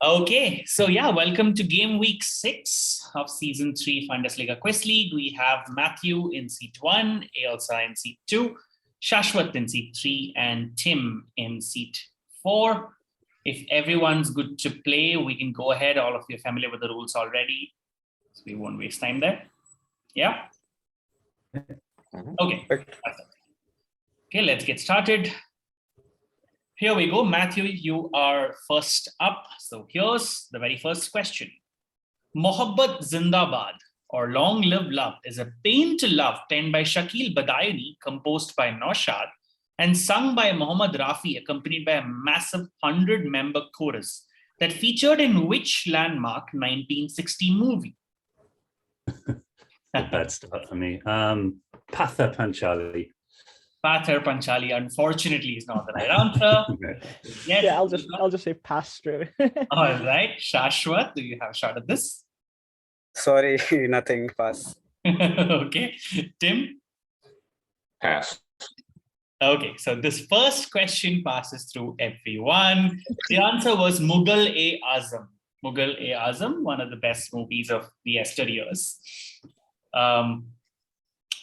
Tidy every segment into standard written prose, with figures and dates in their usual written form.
Okay, so yeah, welcome to game week 6 of season 3 Bundesliga Quest League. We have Matthew in seat 1, Ailsa in seat 2, Shashwat in seat 3, and Tim in seat 4. If everyone's good to play, we can go ahead. All of you are familiar with the rules already, so we won't waste time there. Yeah? Okay. Okay, let's get started. Here we go. Matthew, you are first up. So here's the very first question. Mohabbat Zindabad, or Long Live Love, is a pain to love penned by Shakil Badayuni, composed by Naushad, and sung by Mohammad Rafi, accompanied by a massive 100-member chorus that featured in which landmark 1960 movie? Bad start for me. Patha Panchali. Pather Panchali, unfortunately, is not the right answer. Yes, yeah, I'll just say pass through. All right, Shashwat, do you have a shot at this? Sorry, nothing. Pass. Okay, Tim? Pass. Okay, so this first question passes through everyone. The answer was Mughal-e-Azam. Mughal-e-Azam, one of the best movies of the yesteryears.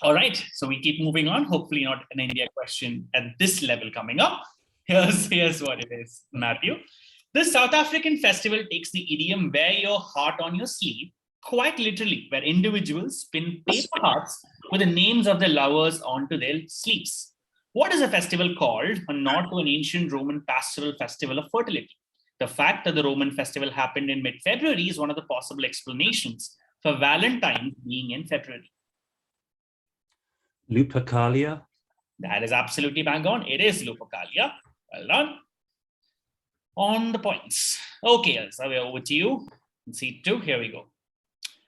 All right, so we keep moving on. Hopefully not an India question at this level coming up. Here's what it is, Matthew. The South African festival takes the idiom "wear your heart on your sleeve" quite literally, where individuals pin paper hearts with the names of their lovers onto their sleeves. What is a festival called, a nod to an ancient Roman pastoral festival of fertility? The fact that the Roman festival happened in mid-February is one of the possible explanations for Valentines being in February. Lupercalia. That is absolutely bang on. It is Lupercalia. Well done. On the points. Okay, so we're over to you. Seat 2, here we go.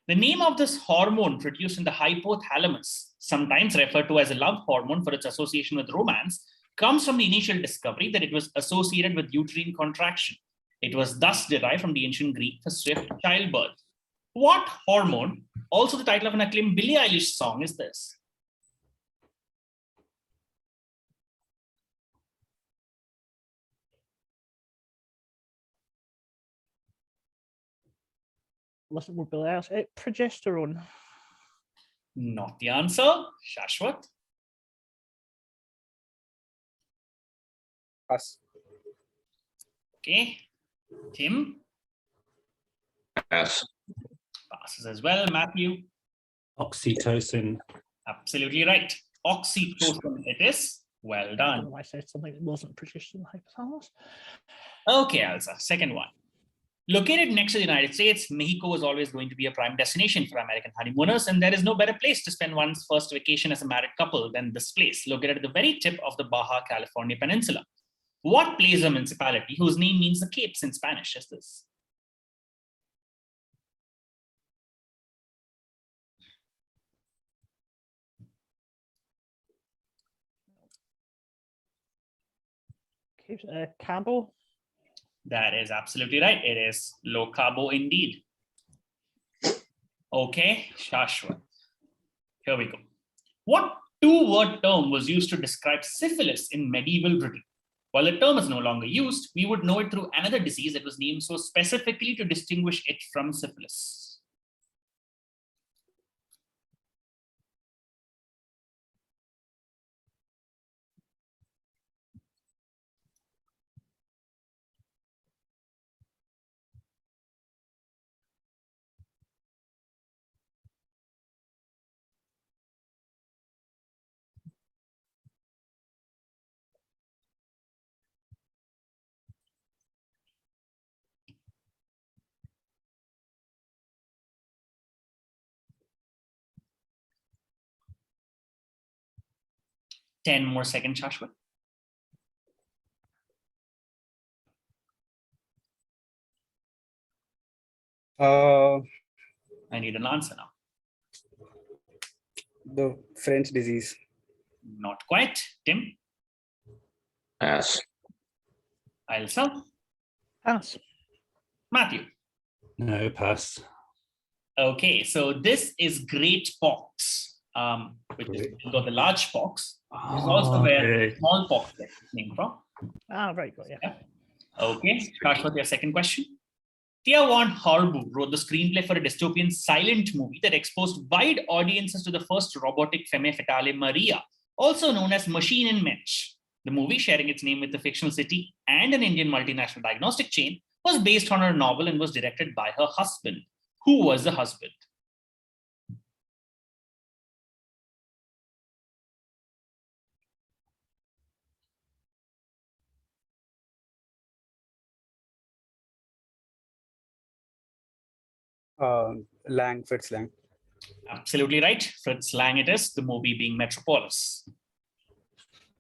The name of this hormone produced in the hypothalamus, sometimes referred to as a love hormone for its association with romance, comes from the initial discovery that it was associated with uterine contraction. It was thus derived from the ancient Greek for swift childbirth. What hormone, also the title of an acclaimed Billie Eilish song, is this? Listen, we're Billy Eilish. Progesterone. Not the answer. Shashwat? Pass. Okay. Tim? Pass. Passes as well. Matthew? Oxytocin. Absolutely right. Oxytocin it is. Well I don't done. know why I said something that wasn't progesterone hypothalamus. Okay, Ailsa, second one. Located next to the United States, Mexico was always going to be a prime destination for American honeymooners, and there is no better place to spend one's first vacation as a married couple than this place, located at the very tip of the Baja California Peninsula. What place or municipality, whose name means the Capes in Spanish, is this? Cabo. That is absolutely right. It is Lo Cabo indeed. Okay, Shashwat. Here we go. What two-word term was used to describe syphilis in medieval Britain? While the term is no longer used, we would know it through another disease that was named so specifically to distinguish it from syphilis. Ten more seconds, Shashwat. I need an answer now. The French disease. Not quite. Tim? Pass. Ailsa? Pass. Matthew? No, pass. Okay, so this is great pox, which is got the large pox. It's also where smallpox is named from. Ah, very good. Yeah. Yeah. Okay, Shashwat, your second question. Thea von Harbu wrote the screenplay for a dystopian silent movie that exposed wide audiences to the first robotic femme fatale Maria, also known as Machine in Mensch. The movie, sharing its name with the fictional city and an Indian multinational diagnostic chain, was based on her novel and was directed by her husband. Who was the husband? Fritz Lang. Absolutely right. Fritz Lang it is, the movie being Metropolis.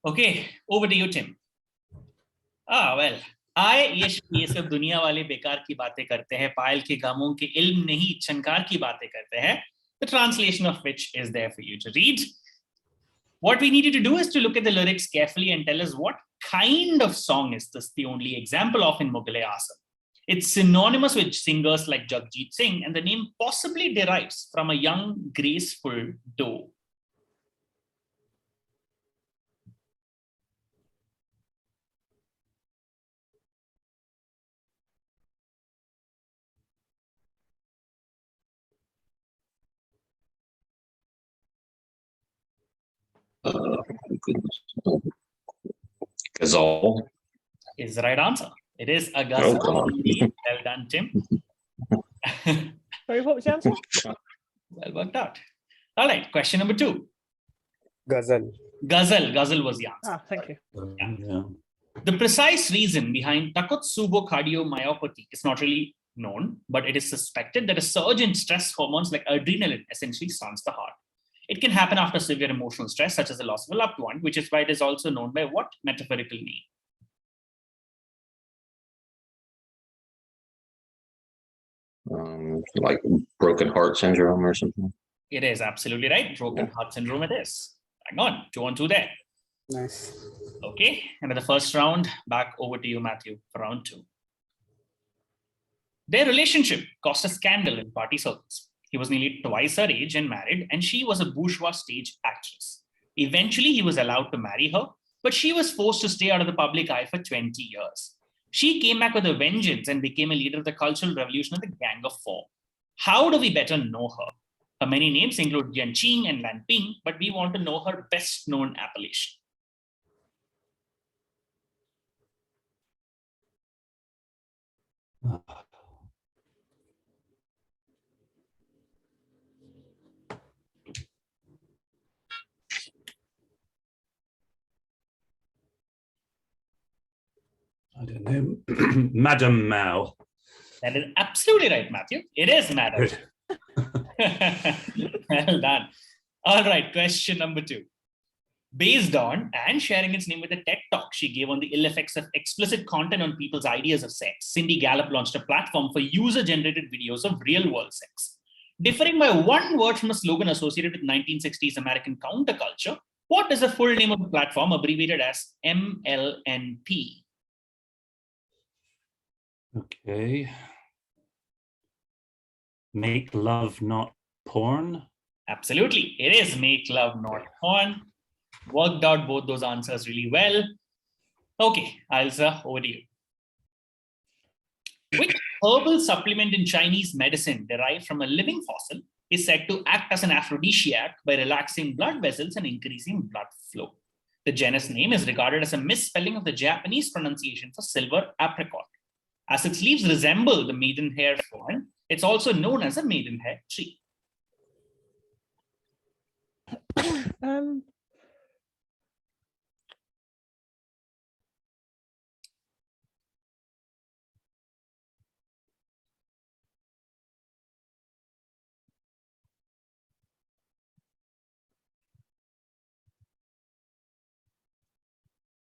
Okay, over to you, Tim. Well, ये सब दुनिया वाले बेकार की बातें करते हैं, पायल के गामों के इल्म नहीं छनकार की बातें करते हैं, the translation of which is there for you to read. What we needed to do is to look at the lyrics carefully and tell us what kind of song is this the only example of in Mughal Asam. It's synonymous with singers like Jagjit Singh, and the name possibly derives from a young, graceful doe. Gazelle. Is the right answer. It is a Oh, ghazal. come on. Well done, Tim. Sorry, what was the answer? Well worked out. All right, question number 2. Ghazal. Ghazal was the answer. Ah, thank you. Yeah. The precise reason behind Takotsubo cardiomyopathy is not really known, but it is suspected that a surge in stress hormones like adrenaline essentially stuns the heart. It can happen after severe emotional stress, such as the loss of a loved one, which is why it is also known by what metaphorical name? Like broken heart syndrome or something. It is absolutely right. Broken heart syndrome it is. Hang on, 2-on-2 there. Nice. Okay, and in the first round, back over to you, Matthew, for round 2. Their relationship caused a scandal in party circles. He was nearly twice her age and married, and she was a bourgeois stage actress. Eventually, he was allowed to marry her, but she was forced to stay out of the public eye for 20 years. She came back with a vengeance and became a leader of the cultural revolution of the Gang of Four. How do we better know her? Her many names include Jian Qing and Lan Ping, but we want to know her best known appellation. I don't know. Madam Mao. That is absolutely right, Matthew. It is Madam. Good. Well done. All right, question number 2. Based on and sharing its name with a TED talk she gave on the ill effects of explicit content on people's ideas of sex, Cindy Gallop launched a platform for user-generated videos of real-world sex. Differing by one word from a slogan associated with 1960s American counterculture, what is the full name of the platform, abbreviated as MLNP? Okay. Make love, not porn. Absolutely. It is Make Love Not Porn. Worked out both those answers really well. Okay, Ailsa, over to you. Which herbal supplement in Chinese medicine derived from a living fossil is said to act as an aphrodisiac by relaxing blood vessels and increasing blood flow? The genus name is regarded as a misspelling of the Japanese pronunciation for silver apricot. As its leaves resemble the maidenhair fern, it's also known as a maidenhair tree.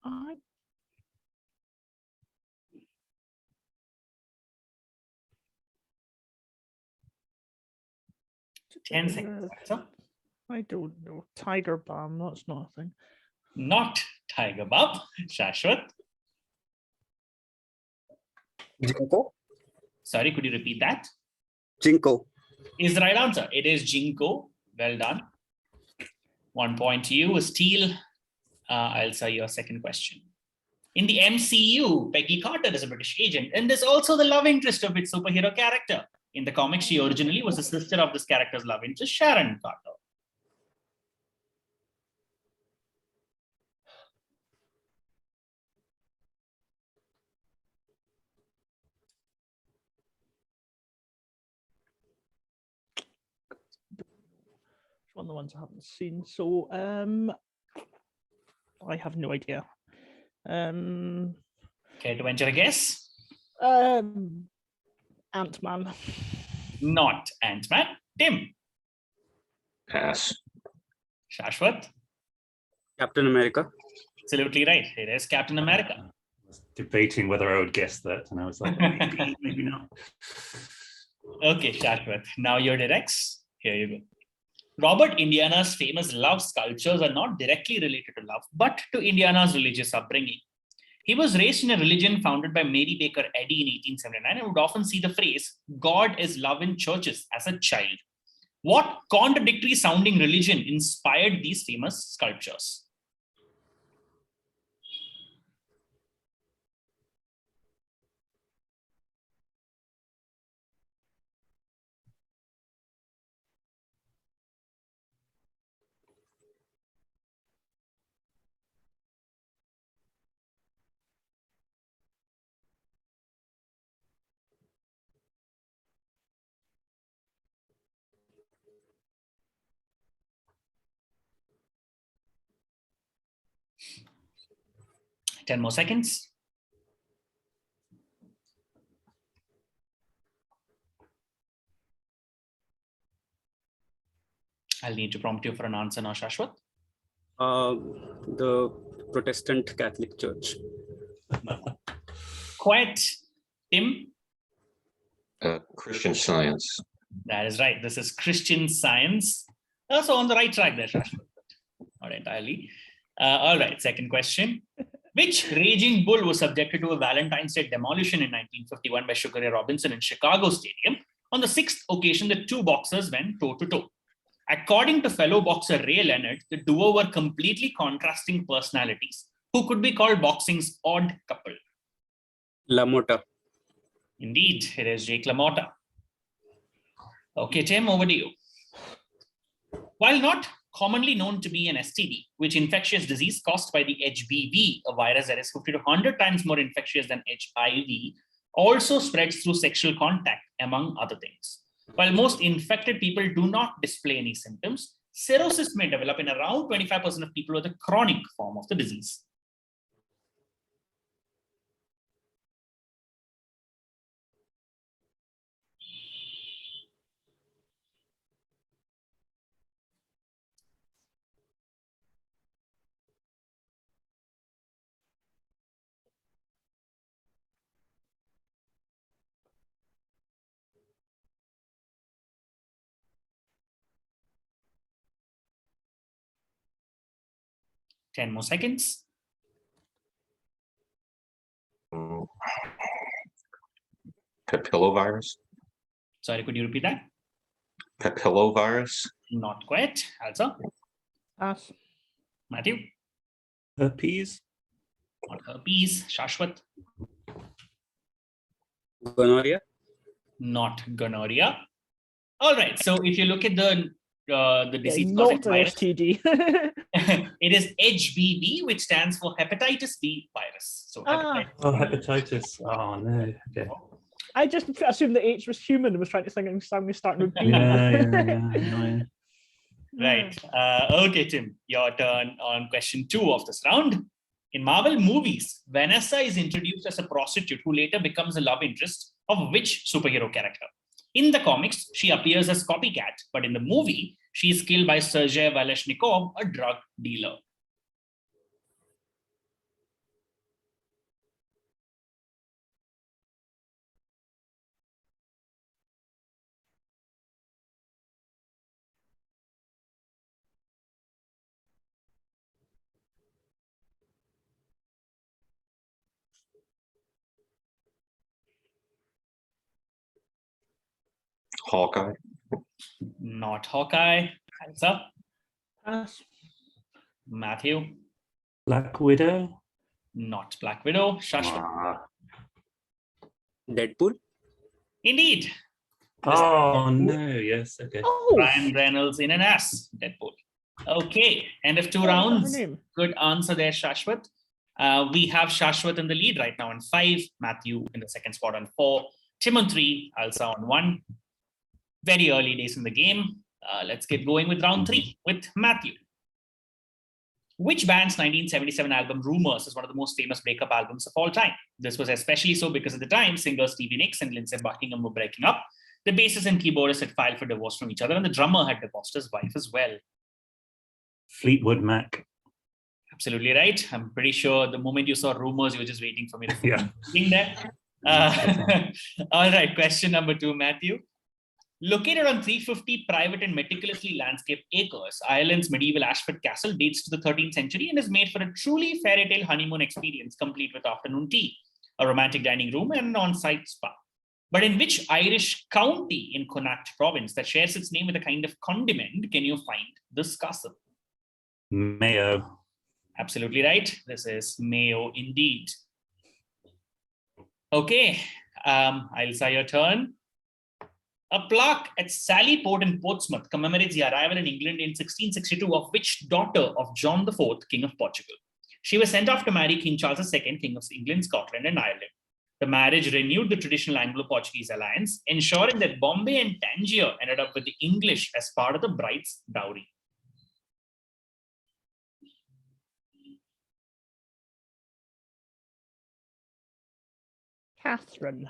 I 10 seconds. Ailsa. I don't know. Tiger balm, that's not a thing. Not tiger balm. Shashwat. Jinko. Sorry, could you repeat that? Jinko. Is the right answer. It is Ginkgo. Well done. 1 point to you. Steel. Ailsa, your second question. In the MCU, Peggy Carter is a British agent and is also the love interest of its superhero character. In the comics, she originally was the sister of this character's love interest, Sharon Carter. One of the ones I haven't seen. So I have no idea. Care to venture a guess? Ant-Man. Not Ant-Man. Tim. Pass. Shashwat. Captain America. Absolutely right. It is Captain America. I was debating whether I would guess that, and I was like, maybe, maybe not. Okay, Shashwat. Now your directs. Here you go. Robert Indiana's famous love sculptures are not directly related to love, but to Indiana's religious upbringing. He was raised in a religion founded by Mary Baker Eddy in 1879 and would often see the phrase, God is love in churches as a child. What contradictory sounding religion inspired these famous sculptures? Ten more seconds. I'll need to prompt you for an answer now, Shashwat. The Protestant Catholic Church. Quite. Tim? Christian Science. That is right. This is Christian Science. Also on the right track there, Shashwat. Not entirely. All right, second question. Which raging bull was subjected to a Valentine's Day demolition in 1951 by Sugar Ray Robinson in Chicago Stadium? On the sixth occasion, the two boxers went toe-to-toe. According to fellow boxer Ray Leonard, the duo were completely contrasting personalities who could be called boxing's odd couple. LaMotta. Indeed, it is Jake LaMotta. Okay, Tim, over to you. While not commonly known to be an STD, which infectious disease caused by the HBV, a virus that is 50 to 100 times more infectious than HIV, also spreads through sexual contact, among other things. While most infected people do not display any symptoms, cirrhosis may develop in around 25% of people with a chronic form of the disease. Ten more seconds. Papillovirus. Sorry, could you repeat that? Papillovirus. Not quite. Ailsa? Pass. Matthew? Herpes. Not herpes. Shashwat? Gonorrhea. Not gonorrhea. All right. So if you look at the disease not causing an virus, STD. it is HBV, which stands for hepatitis B virus. So hepatitis. Oh, hepatitis. Oh, no. Okay. I just assumed that H was human and was trying to sound me starting with B. Yeah. Right. Okay, Tim, your turn on question 2 of this round. In Marvel movies, Vanessa is introduced as a prostitute who later becomes a love interest of which superhero character? In the comics, she appears as Copycat, but in the movie, she is killed by Sergei Valeshnikov, a drug dealer. Hawkeye. Not Hawkeye. Ailsa? Pass. Matthew? Black Widow. Not Black Widow. Shashwat. Ah. Deadpool. Indeed. Oh, no. Yes. Okay. Oh, Ryan Reynolds in an ass. Deadpool. Okay. End of 2 what was her rounds. name? Good answer there, Shashwat. We have Shashwat in the lead right now on 5. Matthew in the second spot on 4. Tim on 3. Ailsa on 1. Very early days in the game. Let's get going with round 3 with Matthew. Which band's 1977 album Rumors is one of the most famous breakup albums of all time? This was especially so because at the time, singers Stevie Nicks and Lindsey Buckingham were breaking up. The bassist and keyboardist had filed for divorce from each other, and the drummer had divorced his wife as well. Fleetwood Mac. Absolutely right. I'm pretty sure the moment you saw Rumors, you were just waiting for me to Yeah. sing there. All right, question number 2, Matthew. Located on 350 private and meticulously landscaped acres, Ireland's medieval Ashford Castle dates to the 13th century and is made for a truly fairy tale honeymoon experience, complete with afternoon tea, a romantic dining room, and an on-site spa. But in which Irish county in Connacht province that shares its name with a kind of condiment can you find this castle? Mayo. Absolutely right. This is Mayo indeed. Okay, Ailsa, your turn. A plaque at Sally Port in Portsmouth commemorates the arrival in England in 1662 of which daughter of John IV, King of Portugal? She was sent off to marry King Charles II, King of England, Scotland, and Ireland. The marriage renewed the traditional Anglo-Portuguese alliance, ensuring that Bombay and Tangier ended up with the English as part of the bride's dowry. Catherine.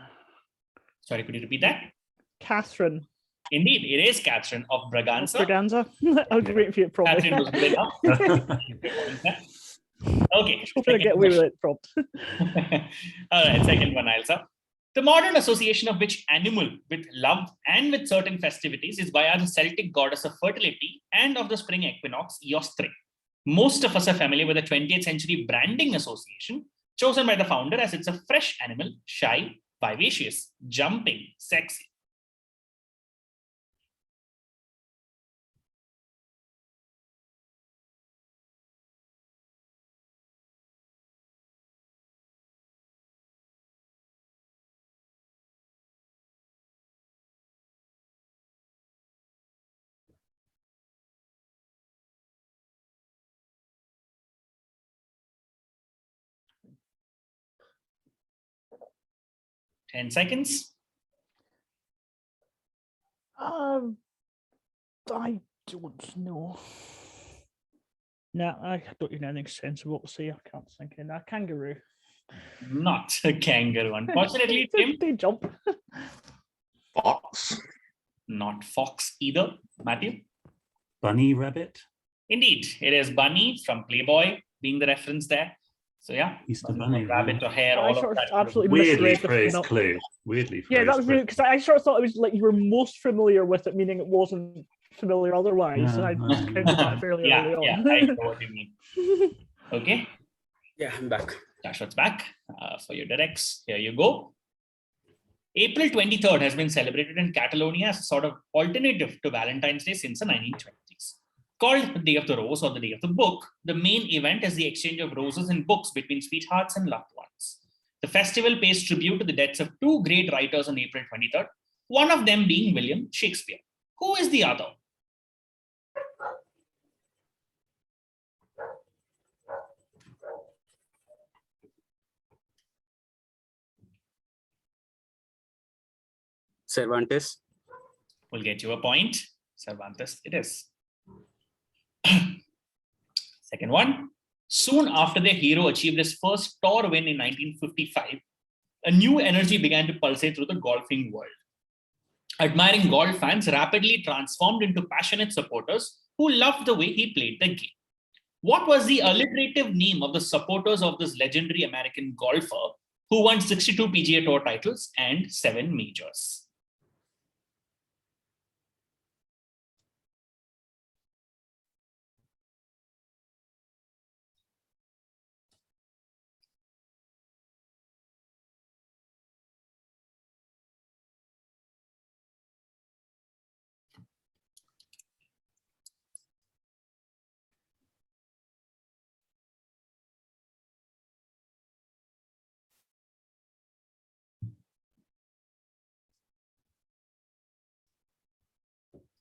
Sorry, could you repeat that? Catherine. Indeed, it is Catherine of Braganza. Braganza. I was waiting for you to prompt me. Catherine was good enough. Okay. I'm trying to get away with it prompt. All right, second one, Ailsa. The modern association of which animal with love and with certain festivities is via the Celtic goddess of fertility and of the spring equinox, Eostre. Most of us are familiar with the 20th century branding association chosen by the founder as it's a fresh animal, shy, vivacious, jumping, sexy. Ten seconds. I don't know. No, I don't even know anything sensible to say. I can't think of that. Kangaroo. Not a kangaroo, unfortunately, Tim. They jump. Fox. Not fox either. Matthew? Bunny rabbit. Indeed, it is Bunny from Playboy being the reference there. So yeah, Easter bunny. rabbit or hare, I all sort of of that. absolutely Weirdly misread the phrased phenom- clue. Weirdly phrased. Yeah, that was because I sort of thought it was like you were most familiar with it, meaning it wasn't familiar otherwise. And I discounted that fairly Yeah, early yeah, on. I know what you mean. Okay, Yeah, I'm back. Shashwat's back for your directs. Here you go. April 23rd has been celebrated in Catalonia as a sort of alternative to Valentine's Day since the 1920s. Called the Day of the Rose or the Day of the Book, the main event is the exchange of roses and books between sweethearts and loved ones. The festival pays tribute to the deaths of 2 great writers on April 23rd, one of them being William Shakespeare. Who is the other? Cervantes. We'll get you a point. Cervantes it is. Second one. Soon after their hero achieved his first tour win in 1955, a new energy began to pulsate through the golfing world. Admiring golf fans rapidly transformed into passionate supporters who loved the way he played the game. What was the alliterative name of the supporters of this legendary American golfer who won 62 PGA Tour titles and 7 majors?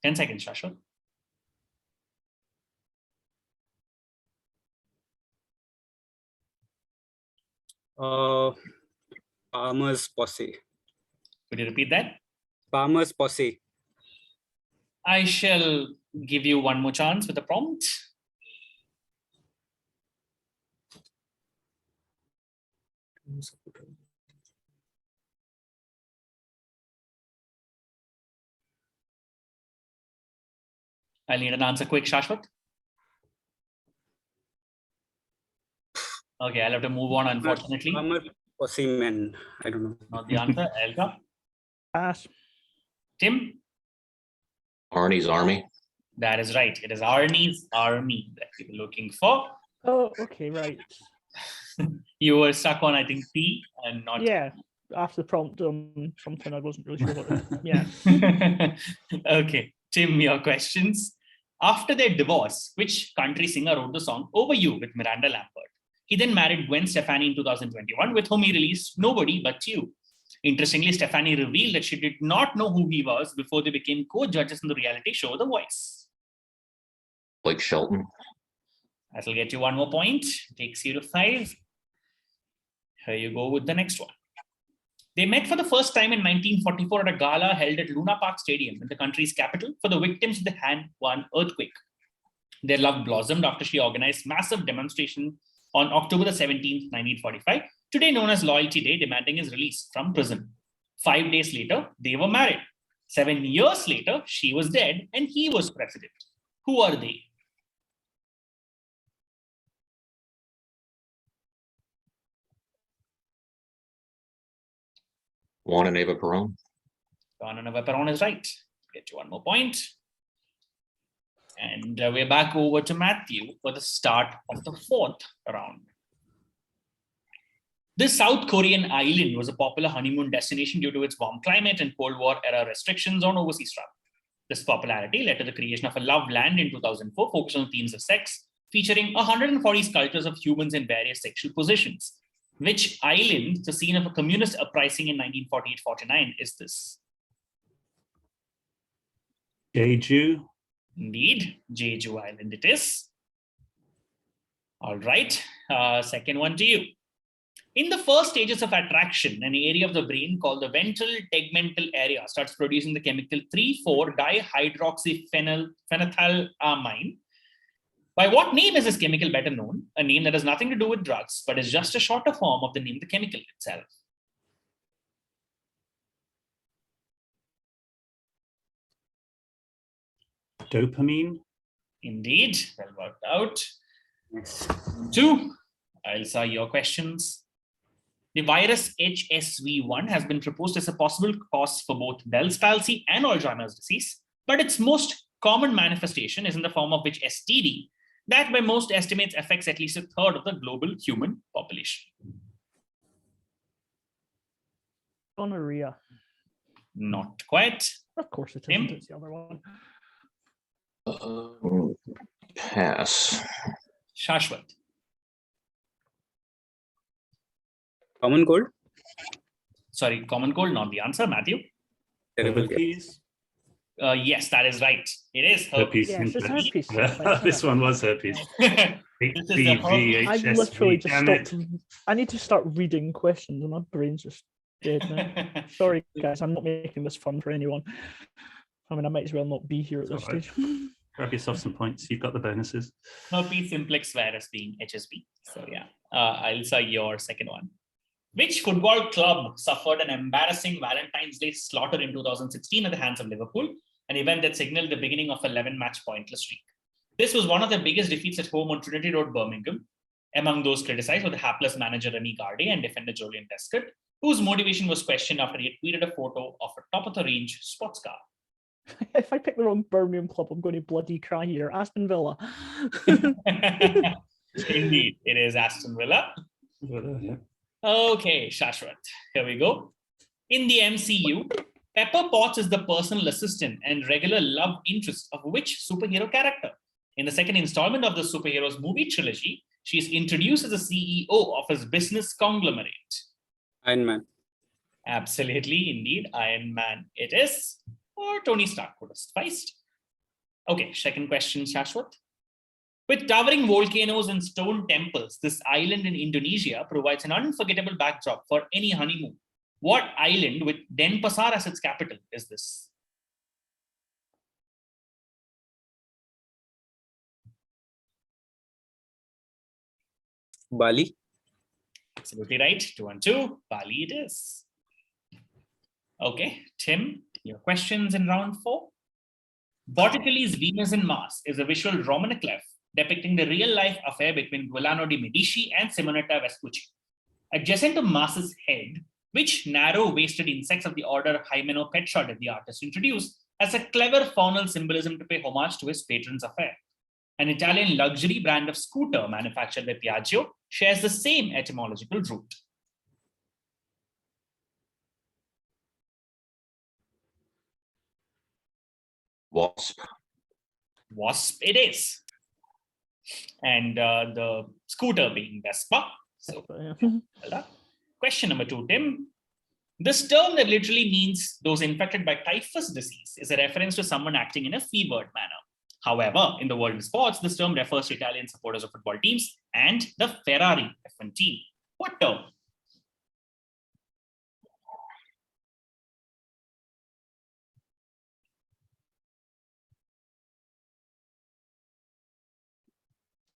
10 seconds, Shashwat. Palmer's Posse. Could you repeat that? Palmer's Posse. I shall give you one more chance with the prompt. I'll need an answer quick, Shashwat. Okay, I'll have to move on, unfortunately. Palmer Posse Men. I don't know. Not the answer. Ailsa. Pass. Tim. Arnie's Army. That is right. It is Arnie's Army that you were looking for. Oh, okay, right. You were stuck on, I think, P and not. Yeah, after the prompt, something I wasn't really sure what. Yeah. Okay, Tim, your questions. After their divorce, which country singer wrote the song Over You with Miranda Lambert? He then married Gwen Stefani in 2021, with whom he released Nobody But You. Interestingly, Stefani revealed that she did not know who he was before they became co-judges in the reality show The Voice. Blake Shelton. That'll get you one more point. Takes you to 5. Here you go with the next one. They met for the first time in 1944 at a gala held at Luna Park Stadium in the country's capital for the victims of the Han One earthquake. Their love blossomed after she organized massive demonstration on October the 17th, 1945, today known as Loyalty Day, demanding his release from prison. 5 days later, they were married. 7 years later, she was dead and he was president. Who are they? Juan and Eva Perón. Juan and Eva Perón is right. Get you one more point. And we're back over to Matthew for the start of the 4th round. This South Korean island was a popular honeymoon destination due to its warm climate and Cold War era restrictions on overseas travel. This popularity led to the creation of a love land in 2004, focused on themes of sex, featuring 140 sculptures of humans in various sexual positions. Which island, the scene of a communist uprising in 1948-49, is this? Jeju. Indeed, Jeju Island it is. All right, second one to you. In the first stages of attraction, an area of the brain called the ventral tegmental area starts producing the chemical 3,4-dihydroxyphenethylamine. By what name is this chemical better known? A name that has nothing to do with drugs, but is just a shorter form of the name of the chemical itself. Dopamine. Indeed, well worked out. 2. Ailsa, your questions. The virus HSV1 has been proposed as a possible cause for both Bell's palsy and Alzheimer's disease, but its most common manifestation is in the form of which STD, that by most estimates affects at least a third of the global human population. Gonorrhea. Not quite. Of course it Tim? isn't. It's the other one. Pass. Shashwat. Common cold. Sorry, common cold, not the answer. Matthew? Terrible. Herpes. Yes, that is right. It is Herpes. Yes, it's herpes. This one was herpes. This is the HPV, I've literally HSV, just damn it. stopped. I need to start reading questions, and my brain's just dead now. Sorry, guys, I'm not making this fun for anyone. I mean, I might as well not be here at this It's all right. stage. Grab yourself some points. You've got the bonuses. Herpes simplex virus being HSV. So yeah, Ailsa, your second one. Which football club suffered an embarrassing Valentines Day slaughter in 2016 at the hands of Liverpool, an event that signaled the beginning of a 11-match pointless streak? This was one of the biggest defeats at home on Trinity Road, Birmingham. Among those criticized were the hapless manager Remy Garde and defender Julian Lescott, whose motivation was questioned after he had tweeted a photo of a top-of-the-range sports car. If I pick the wrong Birmingham club, I'm going to bloody cry here. Aston Villa. Indeed, it is Aston Villa. Yeah. Okay, Shashwat, here we go. In the MCU, Pepper Potts is the personal assistant and regular love interest of which superhero character? In the second installment of the superheroes movie trilogy, she is introduced as the CEO of his business conglomerate. Iron Man. Absolutely, indeed, Iron Man it is. Or Tony Stark would have sufficed. Okay, second question, Shashwat. With towering volcanoes and stone temples, this island in Indonesia provides an unforgettable backdrop for any honeymoon. What island with Denpasar as its capital is this? Bali. Absolutely right. 2 and 2. Bali it is. Okay, Tim, your questions in round 4. Botticelli's Venus and Mars is a visual romanesque depicting the real-life affair between Giuliano de Medici and Simonetta Vespucci. Adjacent to Mars's head, which narrow-waisted insects of the order Hymenoptera did the artist introduce as a clever faunal symbolism to pay homage to his patron's affair. An Italian luxury brand of scooter manufactured by Piaggio shares the same etymological root. Wasp. Wasp it is. And the scooter being Vespa. So, Yeah. well done. Question number 2, Tim. This term that literally means those infected by typhus disease is a reference to someone acting in a fevered manner. However, in the world of sports, this term refers to Italian supporters of football teams and the Ferrari F1 team. What term?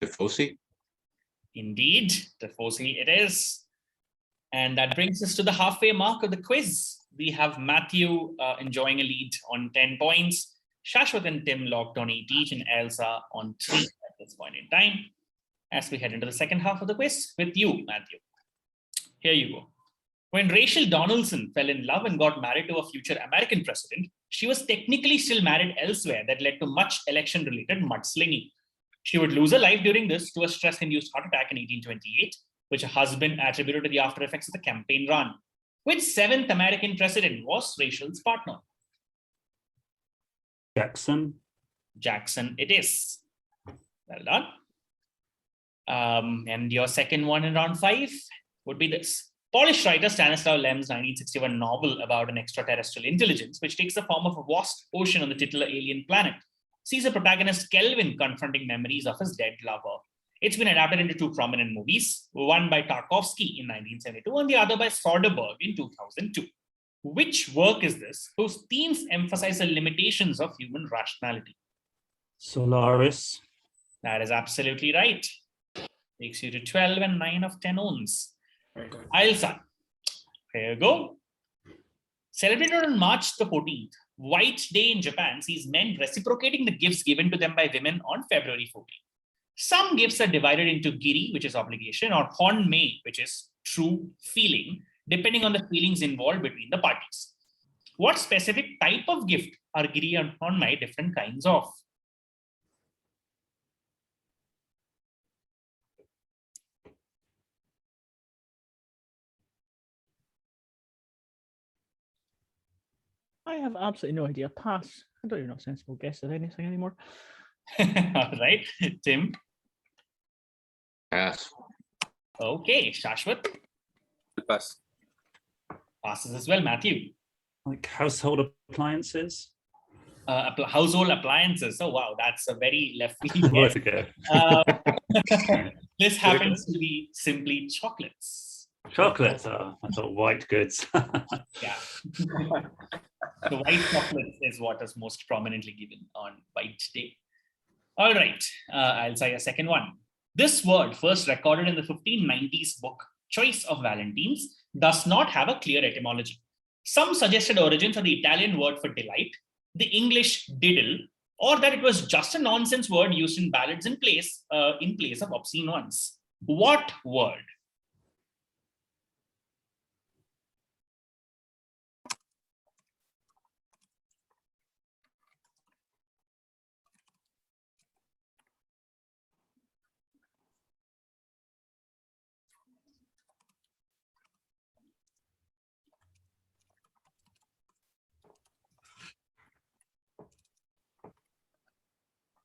Tifosi. Indeed, Tifosi it is. And that brings us to the halfway mark of the quiz. We have Matthew enjoying a lead on 10 points, Shashwat and Tim locked on 8 each, and Ailsa on 3 at this point in time. As we head into the second half of the quiz with you, Matthew. Here you go. When Rachel Donaldson fell in love and got married to a future American president, she was technically still married elsewhere that led to much election-related mudslinging. She would lose her life during this to a stress-induced heart attack in 1828, which her husband attributed to the after effects of the campaign run. Which 7th American president was Rachel's partner? Jackson. Jackson it is. Well done. And your second one in round 5 would be this. Polish writer Stanislaw Lem's 1961 novel about an extraterrestrial intelligence, which takes the form of a vast ocean on the titular alien planet, sees the protagonist Kelvin confronting memories of his dead lover. It's been adapted into 2 prominent movies, one by Tarkovsky in 1972 and the other by Soderbergh in 2002. Which work is this whose themes emphasize the limitations of human rationality? Solaris. That is absolutely right. Takes you to 12 and 9 of 10 owns. Ailsa, here you go. Celebrated on March the 14th, White Day in Japan sees men reciprocating the gifts given to them by women on February 14th. Some gifts are divided into giri, which is obligation, or honmei, which is true feeling, depending on the feelings involved between the parties. What specific type of gift are giri and honmei different kinds of? I have absolutely no idea. Pass. I don't even have a sensible guess at anything anymore. All right, Tim. Pass. Okay, Shashwat Pass. passes as well. Matthew. Like household appliances. Household appliances. Oh wow, that's a very left field Worth guess. a go. This happens to be simply chocolates. Chocolate. Oh, I thought white goods. Yeah. The white chocolate is what is most prominently given on White Day. All right, I'll say a second one. This word, first recorded in the 1590s book Choice of Valentines, does not have a clear etymology. Some suggested origins are the Italian word for delight, the English diddle, or that it was just a nonsense word used in ballads in place of obscene ones. What word?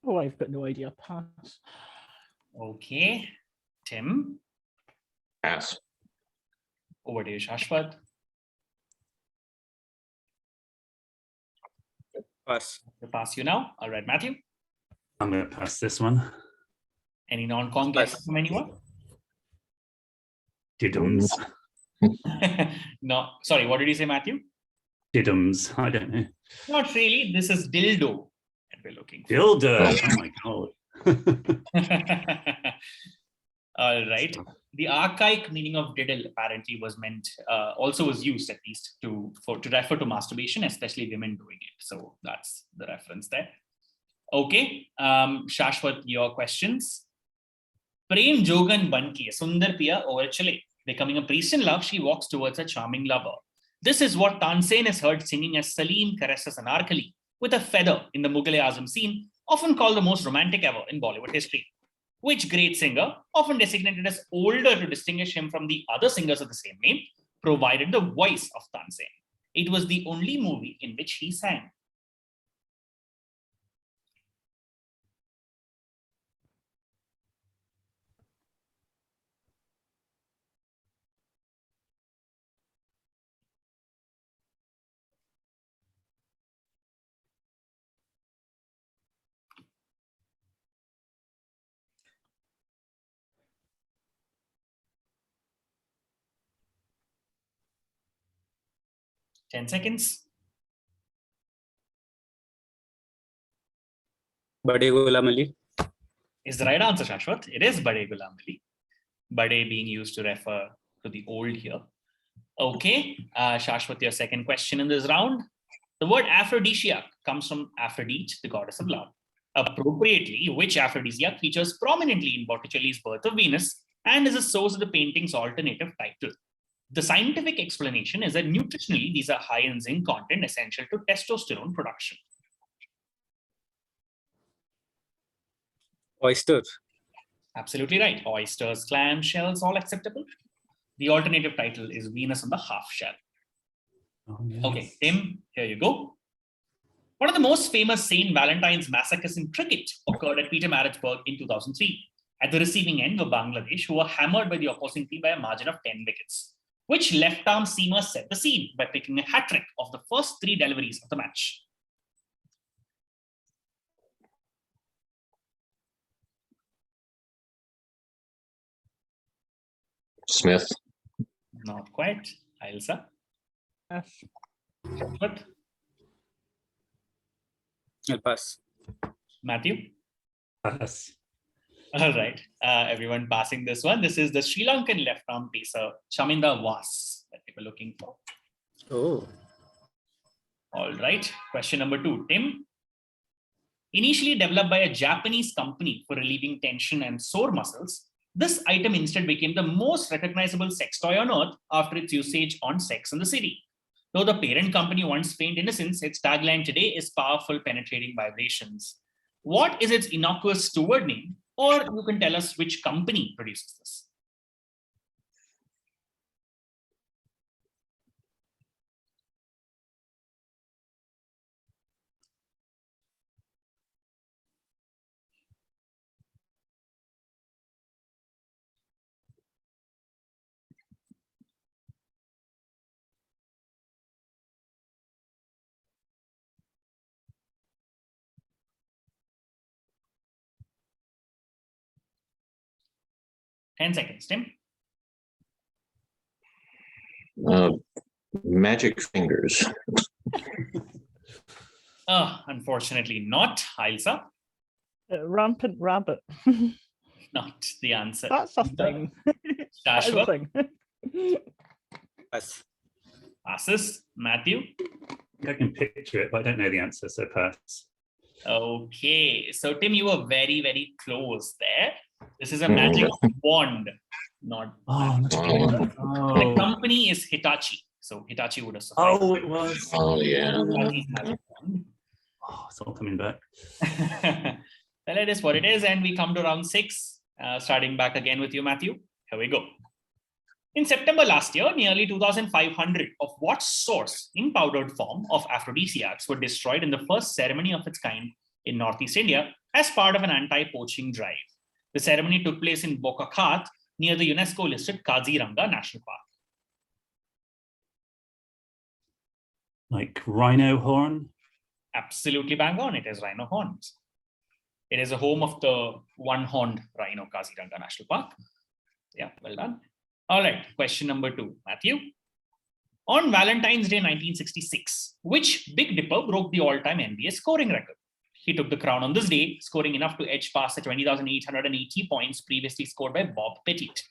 Oh, I've got no idea. Pass. Okay, Tim. Pass. Over to you, Shashwat. Pass. I'll pass you now. All right, Matthew. I'm going to pass this one. Any non-con guesses from anyone? Diddums. No, sorry, what did you say, Matthew? Diddums. I don't know. Not really. This is dildo that we're looking for. Dildo. Oh my God. All right. The archaic meaning of diddle apparently was meant, also was used at least to refer to masturbation, especially women doing it. So that's the reference there. Okay, Shashwat, your questions. Prem Jogan Banki, Sundar Piya over Chile. Becoming a priest in love, she walks towards a charming lover. This is what Tansen is heard singing as Salim caresses Anarkali with a feather in the Mughal-e-Azam scene, often called the most romantic ever in Bollywood history. Which great singer, often designated as older to distinguish him from the other singers of the same name, provided the voice of Tansen? It was the only movie in which he sang. Ten seconds. Bade Ghulam Ali. Is the right answer, Shashwat. It is Bade Ghulam Ali. Bade being used to refer to the old here. Okay, Shashwat, your second question in this round. The word aphrodisiac comes from Aphrodite, the goddess of love. Appropriately, which aphrodisiac features prominently in Botticelli's Birth of Venus and is a source of the painting's alternative title? The scientific explanation is that nutritionally, these are high in zinc content essential to testosterone production. Oyster. Absolutely right. Oysters, clams, shells, all acceptable. The alternative title is Venus on the half shell. Oh, yes. Okay, Tim, here you go. One of the most famous St. Valentine's massacres in cricket occurred at Pietermaritzburg in 2003. At the receiving end were Bangladesh, who were hammered by the opposing team by a margin of 10 wickets. Which left-arm seamer set the scene by picking a hat-trick of the first 3 deliveries of the match? Smith. Not quite. Ailsa? Yes. What? I'll pass. Matthew? Pass. All right. Everyone passing this one. This is the Sri Lankan left-arm pacer, Chaminda Was, that we were looking for. Oh. All right. Question number 2. Tim? Initially developed by a Japanese company for relieving tension and sore muscles, this item instead became the most recognizable sex toy on earth after its usage on Sex and the City. Though the parent company once feigned innocence, its tagline today is powerful, penetrating vibrations. What is its innocuous steward name? Or you can tell us which company produces this. Ten seconds, Tim. Magic fingers. Unfortunately not. Ailsa? Rampant rabbit. Not the answer. That's a thing. That is a Shashwat? thing. Pass. Passes. Matthew? I can picture it, but I don't know the answer, so pass. Okay. So, Tim, you were very, very close there. This is a magic wand, not. Oh, The oh. company is Hitachi. So, Hitachi would have sufficed. Oh, it was. Oh, yeah. Hitachi's magic wand. Oh, it's all coming back. Well, it is what it is. And we come to round 6, starting back again with you, Matthew. Here we go. In September last year, nearly 2,500 of what source in powdered form of aphrodisiacs were destroyed in the first ceremony of its kind in Northeast India as part of an anti-poaching drive. The ceremony took place in Bokakhat near the UNESCO-listed Kaziranga National Park. Like rhino horn. Absolutely bang on. It is rhino horns. It is a home of the one-horned rhino, Kaziranga National Park. Yeah, well done. All right, question number 2, Matthew. On Valentine's Day 1966, which Big Dipper broke the all-time NBA scoring record? He took the crown on this day, scoring enough to edge past the 20,880 points previously scored by Bob Pettit.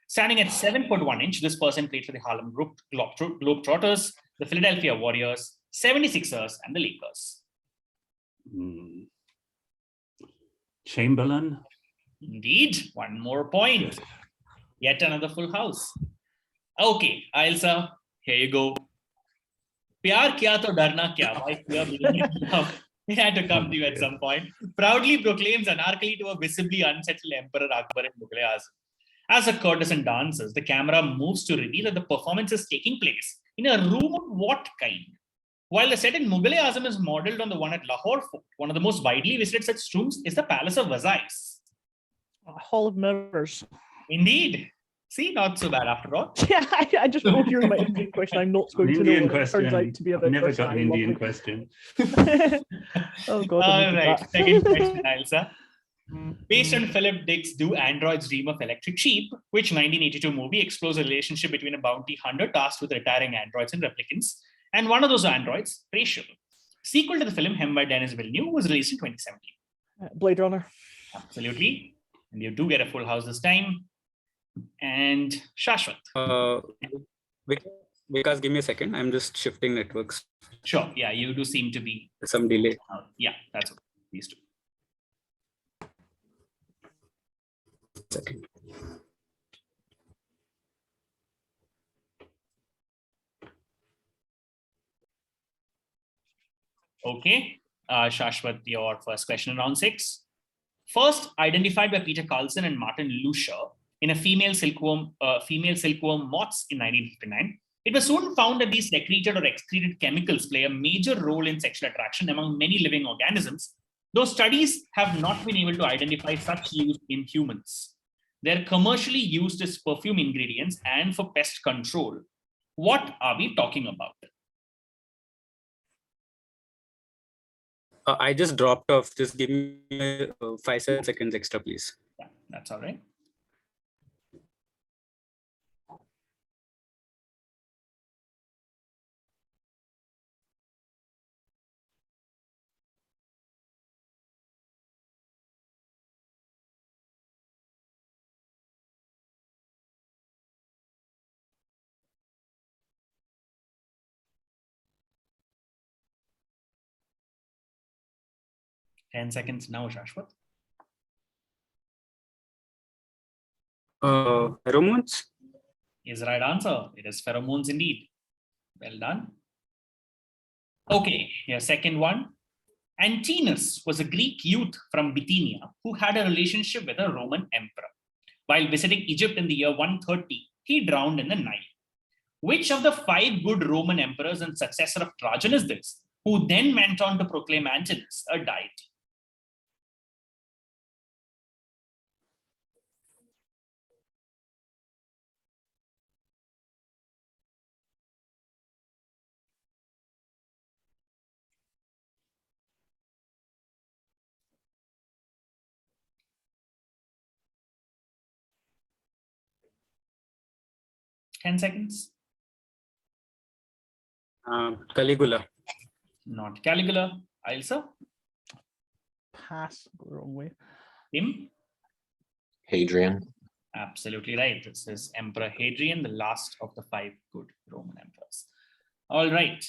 Standing at 7 foot 1 inch, this person played for the Harlem Globetrotters, the Philadelphia Warriors, 76ers, and the Lakers. Chamberlain. Indeed, 1 more point. Yet another full house. Okay, Ailsa, here you go. Pyar kiya to darna kya? Why fear being in love? It had to come to you at some point. Proudly proclaims anarkali to a visibly unsettled Emperor Akbar in Mughal-e-Azam. As the courtesan dances, the camera moves to reveal that the performance is taking place in a room of what kind? While the set in Mughal-e-Azam is modeled on the one at Lahore Fort, one of the most widely visited such rooms is the Palace of Versailles. A hall of mirrors. Indeed. See, not so bad after all. Yeah, I just wrote here in my Indian question. I'm not going to know Indian what it turns question. out to be I've about. never got an Versailles. Indian Lovely. question. Oh God. All right, second question, Ailsa. Based on Philip Dick's Do Androids Dream of Electric Sheep, which 1982 movie explores a relationship between a bounty hunter tasked with retiring androids and replicants, and one of those androids, Rachel. Sequel to the film, hemmed by Denis Villeneuve, was released in 2017. Blade Runner. Absolutely. And you do get a full house this time. And Shashwat. Vikas, give me a second. I'm just shifting networks. Sure. Yeah, you do seem to be. Some delay. Yeah, that's okay. These two. Second. Okay. Shashwat, your first question in round 6. First identified by Peter Carlson and Martin Lucia in a female silkworm moths in 1959, it was soon found that these secreted or excreted chemicals play a major role in sexual attraction among many living organisms, though studies have not been able to identify such use in humans. They're commercially used as perfume ingredients and for pest control. What are we talking about? I just dropped off. Just give me 5-7 seconds extra, please. Yeah, that's all right. Ten seconds now, Shashwat. Pheromones? Is the right answer. It is pheromones indeed. Well done. Okay, your second one. Antinous was a Greek youth from Bithynia who had a relationship with a Roman emperor. While visiting Egypt in the year 130, he drowned in the Nile. Which of the 5 good Roman emperors and successor of Trajan is this, who then went on to proclaim Antinous a deity? Ten seconds. Caligula. Not Caligula. Ailsa? Pass. Go the wrong way. Tim? Hadrian. Absolutely right. This is Emperor Hadrian, the last of the 5 good Roman emperors. All right,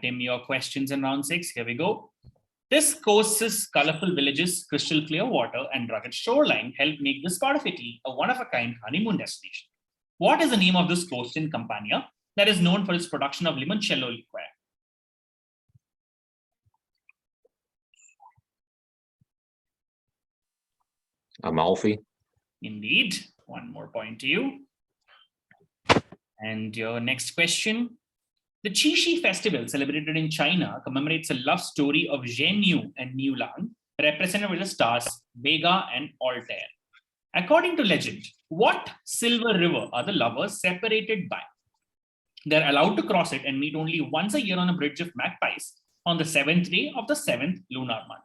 Tim, your questions in round 6. Here we go. This coast's colorful villages, crystal clear water, and rugged shoreline help make this part of Italy a one-of-a-kind honeymoon destination. What is the name of this coast in Campania that is known for its production of limoncello liqueur? Amalfi. Indeed. 1 more point to you. And your next question. The Qixi festival celebrated in China commemorates a love story of Zhenyu and Niulang, represented with the stars Vega and Altair. According to legend, what silver river are the lovers separated by? They're allowed to cross it and meet only once a year on a bridge of magpies on the 7th day of the 7th lunar month.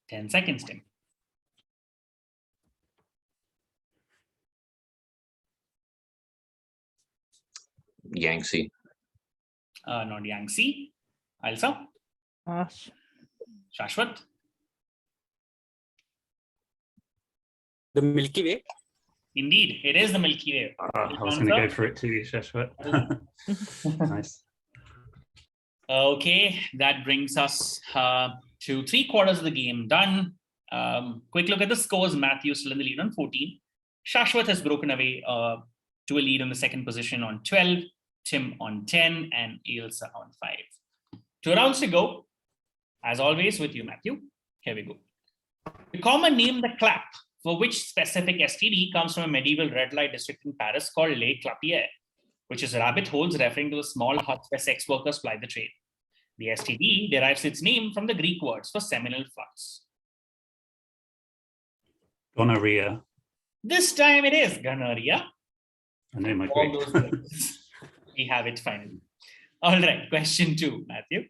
10 seconds, Tim. Yangtze. Not Yangtze. Ailsa? Pass. Shashwat? The Milky Way. Indeed, it is the Milky Way. I was going to go for it too, Shashwat. Nice. Okay, that brings us to 3/4 of the game done. Quick look at the scores. Matthew still in the lead on 14. Shashwat has broken away to a lead on the second position on 12. Tim on 10 and Ailsa on 5. 2 rounds to go. As always with you, Matthew. Here we go. The common name, the clap, for which specific STD comes from a medieval red light district in Paris called Les Clapiers, which is rabbit holes referring to the small huts where sex workers ply the trade. The STD derives its name from the Greek words for seminal floods. Gonorrhea. This time it is gonorrhea. I know my All Greek. those words. We have it finally. All right, question 2, Matthew.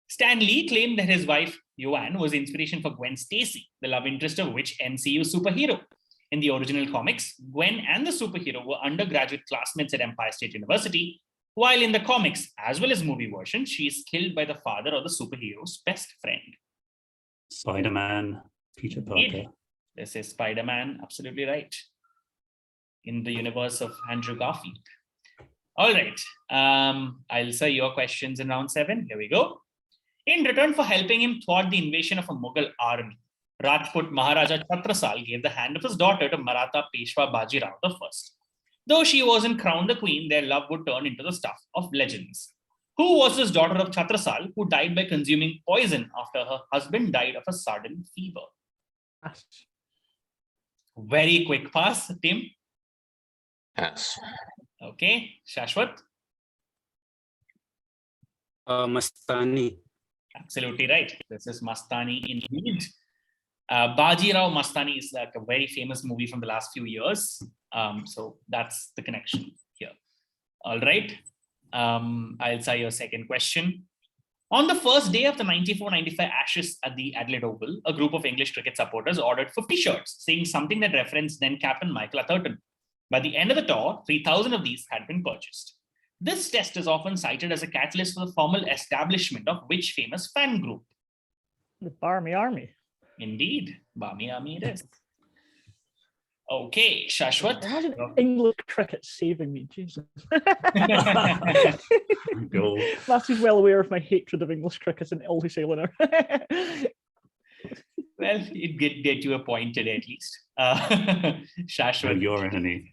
Stan Lee claimed that his wife, Joanne, was inspiration for Gwen Stacy, the love interest of which MCU superhero. In the original comics, Gwen and the superhero were undergraduate classmates at Empire State University, while in the comics, as well as movie version, she is killed by the father of the superhero's best friend. Spider-Man, Peter Parker. This is Spider-Man, absolutely right. In the universe of Andrew Garfield. All right, I'll say your questions in round 7. Here we go. In return for helping him thwart the invasion of a Mughal army, Rajput Maharaja Chhatrasal gave the hand of his daughter to Maratha Peshwa Bajirao I. Though she wasn't crowned the queen, their love would turn into the stuff of legends. Who was this daughter of Chhatrasal who died by consuming poison after her husband died of a sudden fever? Pass. Very quick pass, Tim. Pass. Okay, Shashwat. Mastani. Absolutely right. This is Mastani indeed. Bajirao Mastani is like a very famous movie from the last few years. So that's the connection here. All right. I'll say your second question. On the first day of the 94-95 Ashes at the Adelaide Oval, a group of English cricket supporters ordered 50 shirts saying something that referenced then captain Michael Atherton. By the end of the tour, 3,000 of these had been purchased. This test is often cited as a catalyst for the formal establishment of which famous fan group? The Barmy Army. Indeed, Barmy Army it is. Okay, Shashwat. Imagine English cricket saving me, Jesus. Goal. Matthew's well aware of my hatred of English cricket and all who say winner. Well, it did get you a point today at least. Show Shashwat. your enemy.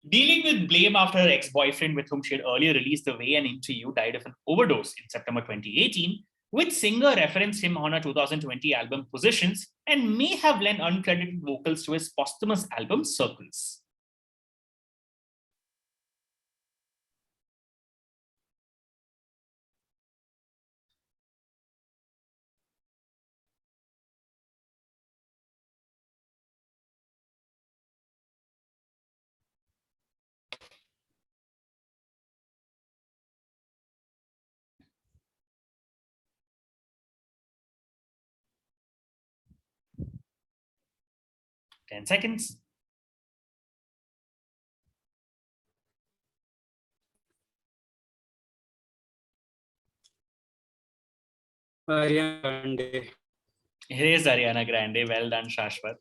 Dealing with blame after her ex-boyfriend with whom she had earlier released Away and Into You died of an overdose in September 2018, which singer referenced him on her 2020 album Positions and may have lent uncredited vocals to his posthumous album Circles. Ten seconds. Ariana Grande. It is Ariana Grande. Well done, Shashwat.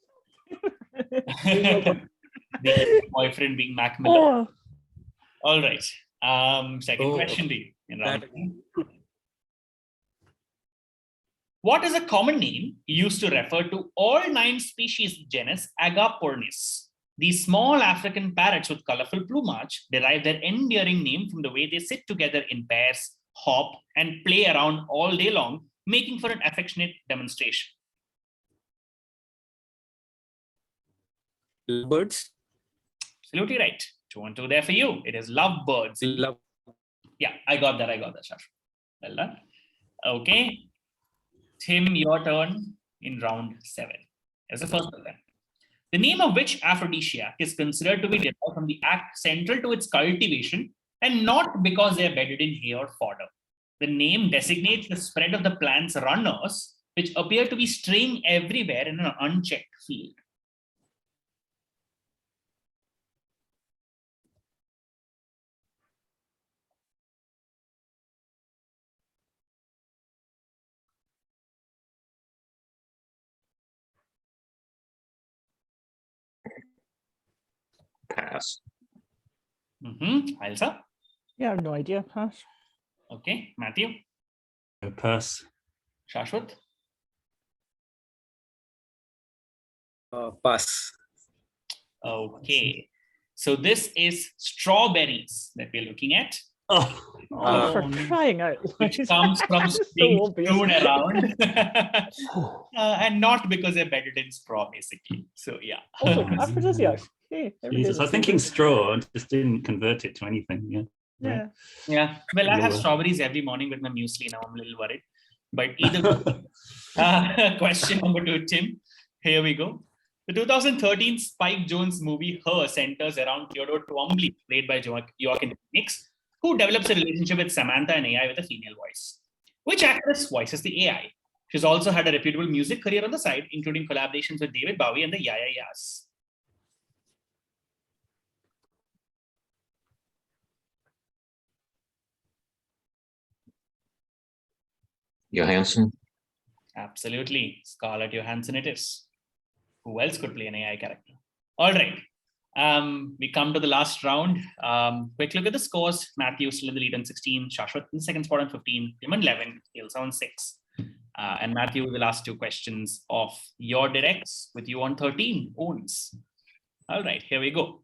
done. The boyfriend being Mac Miller. Oh, All right. Second Oh, question to you. In round That- one. What is a common name used to refer to all 9 species genus Agapornis? These small African parrots with colorful plumage derive their endearing name from the way they sit together in pairs, hop, and play around all day long, making for an affectionate demonstration. Birds. Absolutely right. 2 and 2 there for you. It is lovebirds. Love. Yeah, I got that, Shash. Well done. Okay. Tim, your turn in round 7. As the first of them. The name of which aphrodisiac is considered to be derived from the act central to its cultivation and not because they are bedded in hay or fodder. The name designates the spread of the plant's runners which appear to be straying everywhere in an unchecked field? Pass. Ailsa? Yeah, I have no idea. Pass. Okay. Matthew? Pass. Shashwat? Pass. Okay. So this is strawberries that we're looking at, Oh, Oh, for no. crying out which loud. comes from It's so being obvious. thrown around. And not because they're better than straw, basically. So yeah. Also, aphrodisiacs. Hey, every day Jesus, I was there's thinking two straw and just didn't convert it to anything. Yeah. Yeah. Yeah. Well, I have Lower. strawberries every morning with my muesli now. I'm a little worried. But either way, question number 2, Tim. Here we go. The 2013 Spike Jonze movie Her centers around Theodore Twombly, played by Joaquin Phoenix, who develops a relationship with Samantha, an AI with a female voice. Which actress voices the AI? She's also had a reputable music career on the side, including collaborations with David Bowie and the Ya Ya Yeahs. Johansson. Absolutely. Scarlett Johansson it is. Who else could play an AI character? All right. We come to the last round. Quick look at the scores. Matthew still in the lead on 16, Shashwat in the second spot on 15, Tim on 11, Ailsa on 6. And Matthew, the last 2 questions of your directs with you on 13 owns. All right, here we go.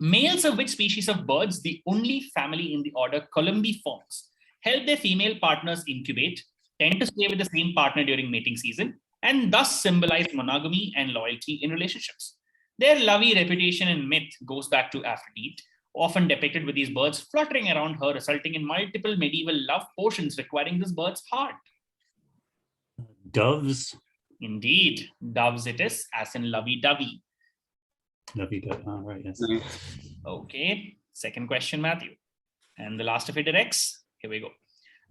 Males of which species of birds, the only family in the order Columbiformes, help their female partners incubate, tend to stay with the same partner during mating season, and thus symbolize monogamy and loyalty in relationships. Their lovey reputation in myth goes back to Aphrodite, often depicted with these birds fluttering around her, resulting in multiple medieval love potions requiring this bird's heart. Doves. Indeed, doves it is, as in lovey-dovey. Lovey-dovey. Oh, right, yes. Okay, second question, Matthew. And the last of it directs, here we go.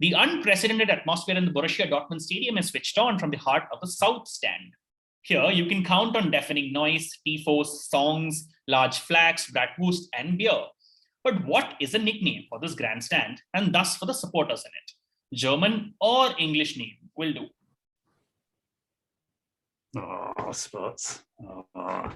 The unprecedented atmosphere in the Borussia Dortmund Stadium is switched on from the heart of the South Stand. Here, you can count on deafening noise, tifos, songs, large flags, bratwurst, and beer. But what is a nickname for this grandstand and thus for the supporters in it? German or English name will do. Oh, spots. Oh.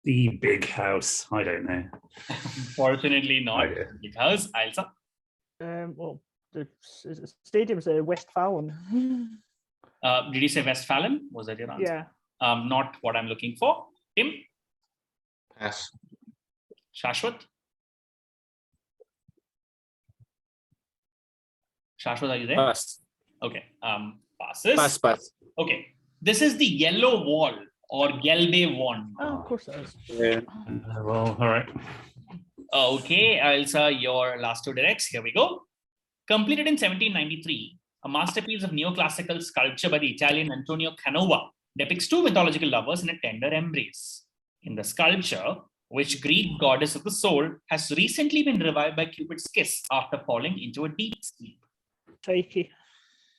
The big house. I don't know. Fortunately not, Okay. because Ailsa. Well, the stadium's Westfalen. Did you say Westfalen? Was that your answer? Yeah. Not what I'm looking for. Tim? Pass. Shashwat? Shashwat, are you there? Pass. Okay. Passes. Pass. Okay. This is the yellow wall or Gelbe wand. Oh, of course it is. Yeah. Well, all right. Okay, Ailsa, your last 2 directs. Here we go. Completed in 1793, a masterpiece of neoclassical sculpture by the Italian Antonio Canova depicts 2 mythological lovers in a tender embrace. In the sculpture, which Greek goddess of the soul has recently been revived by Cupid's kiss after falling into a deep sleep? Psyche.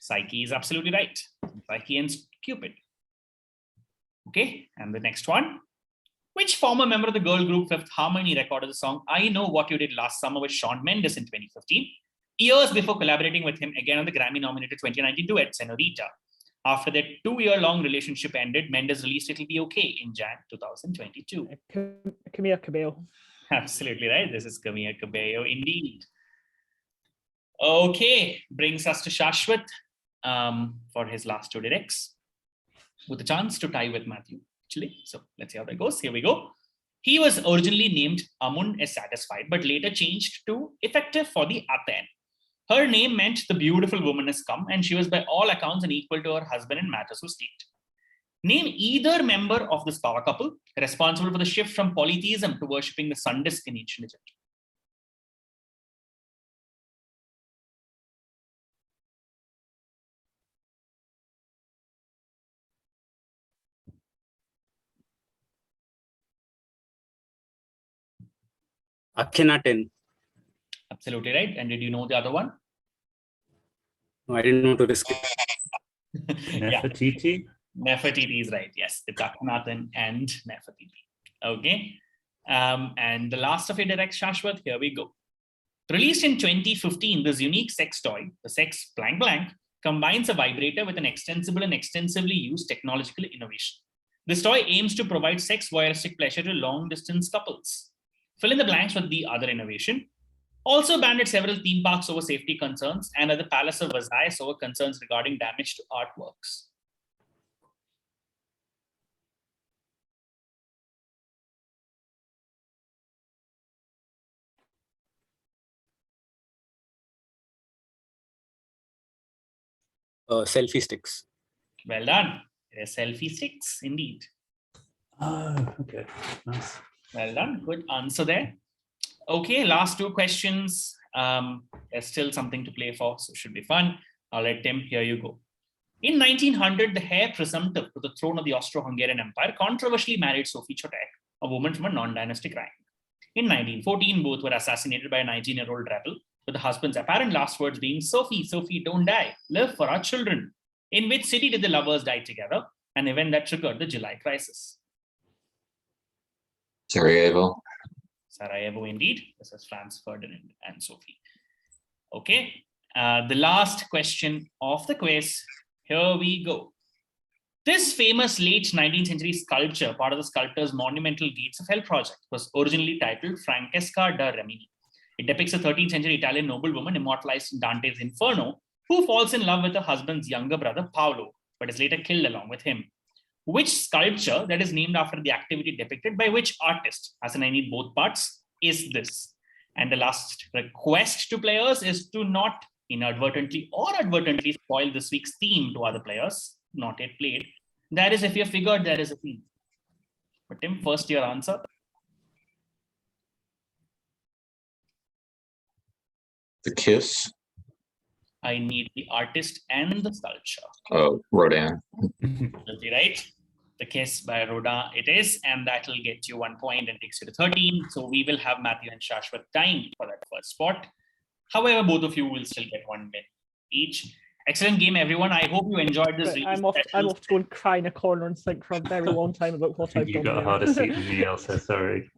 Psyche is absolutely right. Psyche and Cupid. Okay, and the next one. Which former member of the girl group Fifth Harmony recorded the song I Know What You Did Last Summer with Shawn Mendes in 2015, years before collaborating with him again on the Grammy-nominated 2019 duet Senorita? After their 2-year-long relationship ended, Mendes released It'll Be Okay in Jan 2022. Camilla Cabello. Absolutely right. This is Camilla Cabello indeed. Okay, brings us to Shashwat for his last 2 directs, with a chance to tie with Matthew, actually. So let's see how that goes. Here we go. He was originally named Amun is satisfied, but later changed to effective for the Aten. Her name meant the beautiful woman has come, and she was by all accounts unequal to her husband in matters of state. Name either member of this power couple responsible for the shift from polytheism to worshipping the sun disk in ancient Egypt. Akhenaten. Absolutely right. And did you know the other one? No, I didn't know to risk it. Yeah, Nefertiti. Nefertiti is right. Yes, it's Akhenaten and Nefertiti. Okay. And the last of your direct, Shashwat, here we go. Released in 2015, this unique sex toy, the Sex blank blank, combines a vibrator with an extensible and extensively used technological innovation. This toy aims to provide sex voyeuristic pleasure to long-distance couples. Fill in the blanks with the other innovation. Also banned at several theme parks over safety concerns and at the Palace of Versailles over concerns regarding damage to artworks. Selfie sticks. Well done. Selfie sticks, indeed. Oh, okay. Nice. Well done. Good answer there. Okay, last two questions. There's still something to play for, so it should be fun. I'll let Tim, here you go. In 1900, the heir presumptive to the throne of the Austro-Hungarian Empire controversially married Sophie Chotek, a woman from a non-dynastic rank. In 1914, both were assassinated by a 19-year-old rebel, with the husband's apparent last words being, "Sophie, Sophie, don't die. Live for our children." In which city did the lovers die together? An event that triggered the July crisis. Sarajevo. Sarajevo, indeed. This is Franz Ferdinand and Sophie. Okay. The last question of the quiz. Here we go. This famous late 19th century sculpture, part of the sculptor's monumental Gates of Hell project, was originally titled Francesca da Rimini. It depicts a 13th century Italian noblewoman immortalized in Dante's Inferno, who falls in love with her husband's younger brother, Paolo, but is later killed along with him. Which sculpture that is named after the activity depicted by which artist, as in I need both parts, is this? And the last request to players is to not inadvertently or advertently spoil this week's theme to other players, not yet played. That is if you figured there is a theme. But Tim, first your answer. The Kiss. I need the artist and the sculpture. Oh, Rodin. Absolutely right. The Kiss by Rodin it is, and that will get you 1 point and takes you to 13. So we will have Matthew and Shashwat timed for that first spot. However, both of you will still get 1 win each. Excellent game, everyone. I hope you enjoyed this. But I'm off to go and cry in a corner and think for a very long time about what I've You done. got a there. harder seat than me, Ailsa, sorry.